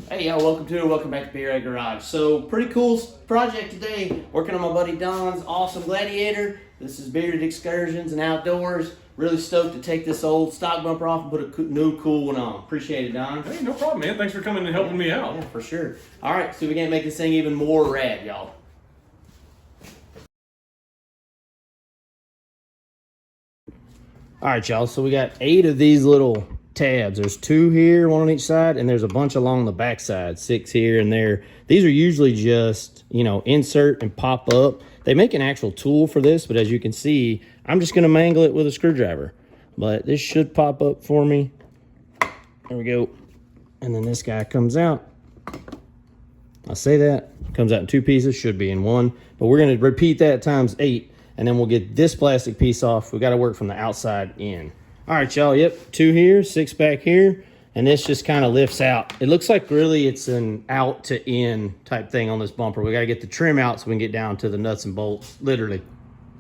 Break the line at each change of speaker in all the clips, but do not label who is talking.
Hey y'all, welcome back to B-Rad Garage. So pretty cool project today. Working on my buddy Don's awesome Gladiator. This is bearded excursions and outdoors. Really stoked to take this old stock bumper off and put a new cool one on. Appreciate it, Don.
Hey, no problem, man. Thanks for coming and helping me out.
Yeah, for sure. All right, so we can't make this thing even more rad, y'all. All right, y'all. So we got 8 of these little tabs. There's 2 here, 1 on each side, and there's a bunch along the back side, 6 here and there. These are usually just, insert and pop up. They make an actual tool for this, but as you can see, I'm just gonna mangle it with a screwdriver. But this should pop up for me. There we go. And then this guy comes out. I say that, comes out in 2 pieces, should be in 1. But we're gonna repeat that times 8, and then we'll get this plastic piece off. We gotta work from the outside in. All right, y'all, yep, 2 here, 6 back here, and this just kind of lifts out. It looks like really it's an out to in type thing on this bumper. We got to get the trim out so we can get down to the nuts and bolts, literally.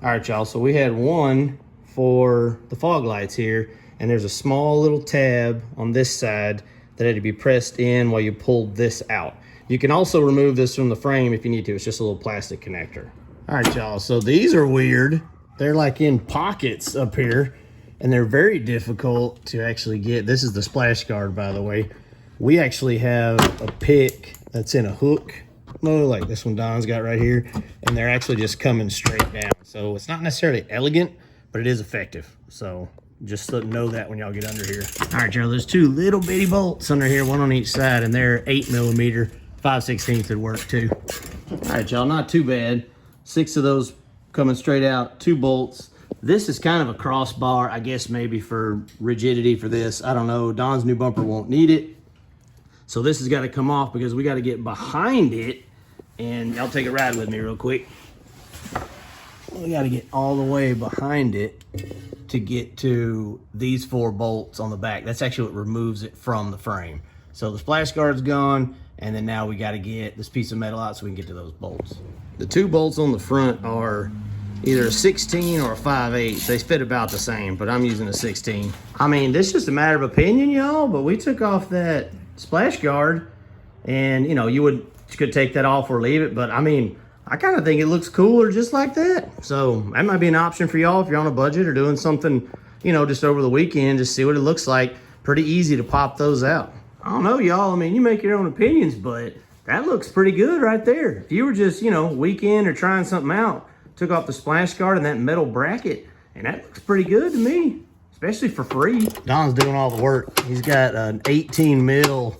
All right, y'all, so we had 1 for the fog lights here, and there's a small little tab on this side that had to be pressed in while you pulled this out. You can also remove this from the frame if you need to. It's just a little plastic connector. All right, y'all, so these are weird. They're like in pockets up here. And they're very difficult to actually get. This is the splash guard, by the way. We actually have a pick that's in a hook mode, like this one Don's got right here, and they're actually just coming straight down. So it's not necessarily elegant, but it is effective. So just know that when y'all get under here. All right, y'all, there's 2 little bitty bolts under here, 1 on each side, and they're 8mm, 5/16 would work too. All right, y'all, not too bad. 6 of those coming straight out, 2 bolts. This is kind of a crossbar, I guess maybe for rigidity for this. I don't know. Don's new bumper won't need it. So this has got to come off because we got to get behind it. And y'all take a ride with me real quick. We got to get all the way behind it to get to these 4 bolts on the back. That's actually what removes it from the frame. So the splash guard's gone. And then now we got to get this piece of metal out so we can get to those bolts. The 2 bolts on the front are either a 16 or a 5/8. They fit about the same, but I'm using a 16. I mean, this is just a matter of opinion, y'all, but we took off that splash guard and, you could take that off or leave it, but I mean, I kind of think it looks cooler just like that. So that might be an option for y'all if you're on a budget or doing something, just over the weekend, just see what it looks like. Pretty easy to pop those out. I don't know, y'all. I mean, you make your own opinions, but that looks pretty good right there. If you were just, weekend or trying something out, took off the splash guard and that metal bracket, and that looks pretty good to me, especially for free. Don's doing all the work. He's got an 18mm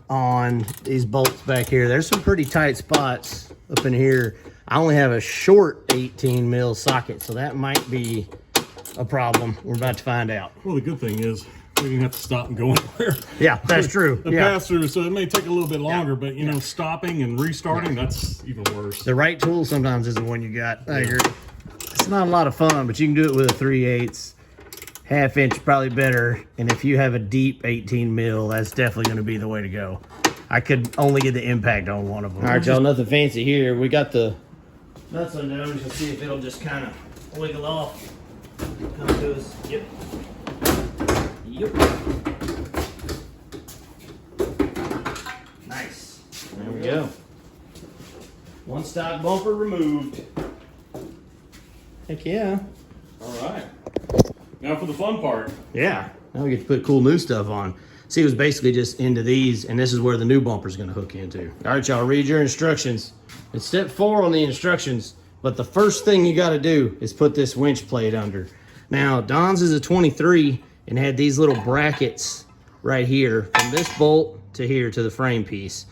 on these bolts back here. There's some pretty tight spots up in here. I only have a short 18mm socket, so that might be a problem. We're about to find out.
Well, the good thing is we didn't have to stop and go anywhere.
Yeah, that's true.
The pass-through, so it may take a little bit longer, but, stopping and restarting, that's even worse.
The right tool sometimes is the one you got. I agree. It's not a lot of fun, but you can do it with a 3/8. Half inch probably better. And if you have a deep 18mm, that's definitely going to be the way to go. I could only get the impact on one of them. All right, y'all, nothing fancy here. We got the nuts undone. Let's see if it'll just kind of wiggle off. Come to us. Yep. Yep. Nice. There we go. 1 stock bumper removed. Heck yeah.
All right. Now for the fun part.
Yeah. Now we get to put cool new stuff on. See, it was basically just into these, and this is where the new bumper's going to hook into. All right, y'all, read your instructions. It's step 4 on the instructions, but the first thing you got to do is put this winch plate under. Now, Don's is a 23 and had these little brackets right here from this bolt to here to the frame piece.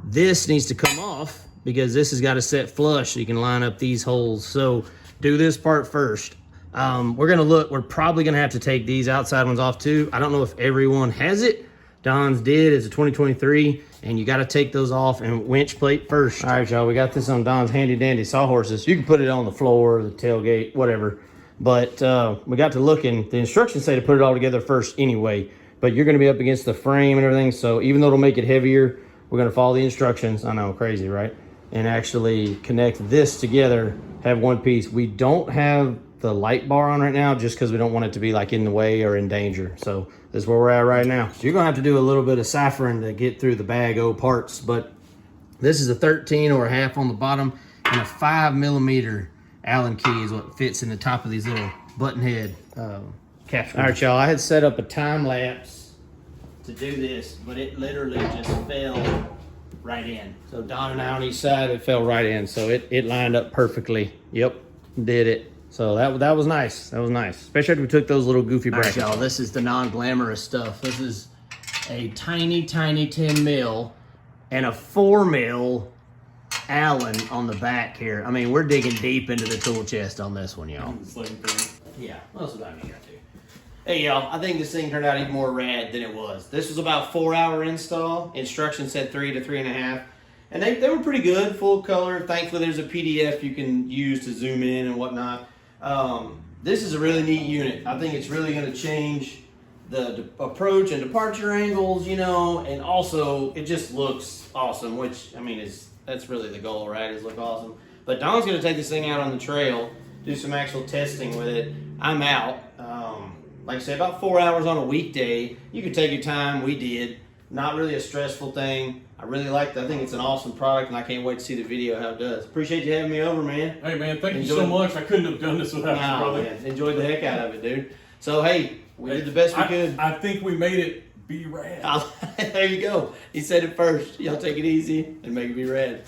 This needs to come off because this has got to set flush so you can line up these holes. So do this part first. We're probably gonna have to take these outside ones off too. I don't know if everyone has it. Don's did. It's a 2023, and you got to take those off and winch plate first. All right, y'all, we got this on Don's handy dandy sawhorses. You can put it on the floor, the tailgate, whatever. But we got to looking. The instructions say to put it all together first anyway, but you're gonna be up against the frame and everything. So even though it'll make it heavier, we're gonna follow the instructions. I know, crazy, right? And actually connect this together, have one piece. We don't have the light bar on right now just because we don't want it to be like in the way or in danger. So this is where we're at right now. So you're gonna have to do a little bit of ciphering to get through the bag o parts, but this is a 13 or a half on the bottom and a 5mm Allen key is what fits in the top of these little button head cap screws. All right, y'all, I had set up a time lapse to do this, but it literally just fell right in. So Don and I on each side, it fell right in. So it lined up perfectly. Yep, did it. So that was nice. That was nice. Especially after we took those little goofy brackets. All right, y'all, this is the non-glamorous stuff. This is a tiny 10 mil and a 4 mil Allen on the back here. I mean, we're digging deep into the tool chest on this one, y'all. Yeah, that's what I mean. Hey, y'all, I think this thing turned out even more rad than it was. This was about 4-hour install. Instructions said 3 to 3.5. And they were pretty good, full color. Thankfully, there's a PDF you can use to zoom in and whatnot. This is a really neat unit. I think it's really going to change the approach and departure angles, you know, and also it just looks awesome, which, I mean, that's really the goal, right, is look awesome. But Don's going to take this thing out on the trail, do some actual testing with it. I'm out. Like I said, about 4 hours on a weekday. You can take your time. We did. Not really a stressful thing. I really like it. I think it's an awesome product, and I can't wait to see the video how it does. Appreciate you having me over, man.
Hey, man, thank you so much. I couldn't have done this without you, brother.
Man, enjoyed the heck out of it, dude. So, hey, we did the best we could.
I think we made it B-Rad.
There you go. He said it first. Y'all take it easy and make it be rad.